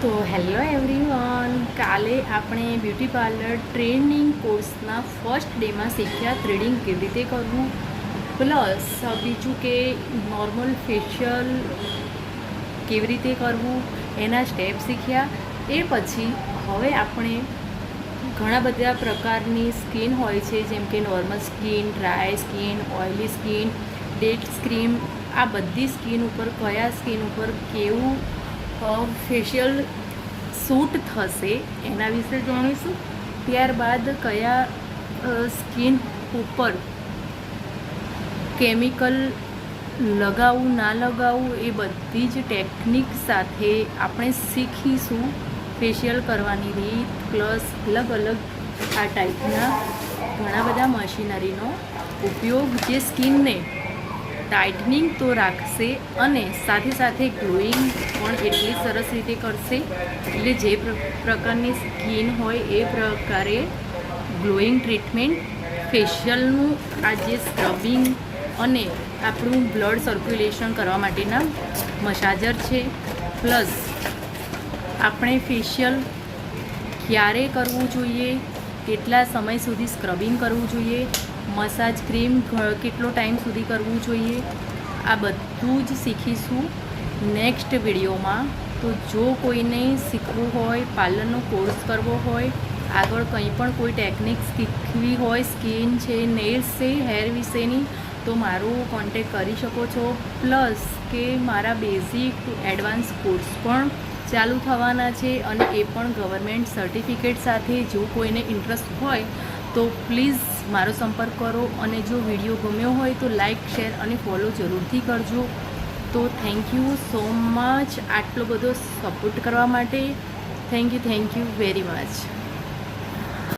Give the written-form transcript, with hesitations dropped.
તો hello everyone, કાલે આપણે બ્યુટી પાર્લર ટ્રેનિંગ કોર્સના ફર્સ્ટ ડેમાં શીખ્યા થ્રેડિંગ કેવી રીતે કરવું, પ્લસ બીજું કે નોર્મલ ફેશિયલ કેવી રીતે કરવું એના સ્ટેપ શીખ્યા. એ પછી હવે આપણે ઘણા બધા પ્રકારની સ્કિન હોય છે, જેમ કે normal skin, dry skin, oily skin, dead skin. આ બધી સ્કિન ઉપર કયા સ્કિન ઉપર કેવું ફેશિયલ સૂટ થશે એના વિશે જાણીશું. ત્યારબાદ કયા સ્કિન ઉપર કેમિકલ લગાવવું ના લગાવવું એ બધી જ ટેકનિક સાથે આપણે શીખીશું. ફેશિયલ કરવાની રીત પ્લસ અલગ અલગ આ ટાઈપના ઘણા બધા મશીનરીનો ઉપયોગ જે સ્કિનને ટાઇટનિંગ તો રાખશે અને સાથે સાથે ગ્લોઈંગ પણ એટલી સરસ રીતે કરશે. એટલે જે પ્રકારની સ્કિન હોય એ પ્રકારે ગ્લોઈંગ ટ્રીટમેન્ટ ફેશિયલનું આ જે સ્ક્રબિંગ અને આપણું બ્લડ સર્ક્યુલેશન કરવા માટેના મસાજર છે. પ્લસ આપણે ફેશિયલ ક્યારે કરવું જોઈએ, કેટલા સમય સુધી સ્ક્રબિંગ કરવું જોઈએ, મસાજ ક્રીમ કેટલો ટાઈમ સુધી કરવું જોઈએ, આ બધું જ શીખીશું નેક્સ્ટ વિડીયોમાં. તો જો કોઈને શીખવું હોય, પાર્લરનો કોર્સ કરવો હોય, આગળ કંઈ પણ કોઈ ટેકનિક શીખવી હોય, સ્કિન છે, નેલ્સ છે, હેર વિશેની, તો મારો કોન્ટેક કરી શકો છો. પ્લસ કે મારા બેઝિક ટુ એડવાન્સ કોર્સ પણ ચાલુ થવાના છે અને એ પણ ગવર્મેન્ટ સર્ટિફિકેટ સાથે. જો કોઈને ઇન્ટરેસ્ટ હોય તો પ્લીઝ મારો સંપર્ક કરો અને જો વિડીયો ગમ્યો હોય તો લાઇક, શેર અને ફોલો જરૂરથી કરજો. તો થેન્ક યુ સો મચ આટલો બધો સપોર્ટ કરવા માટે. Thank you very much.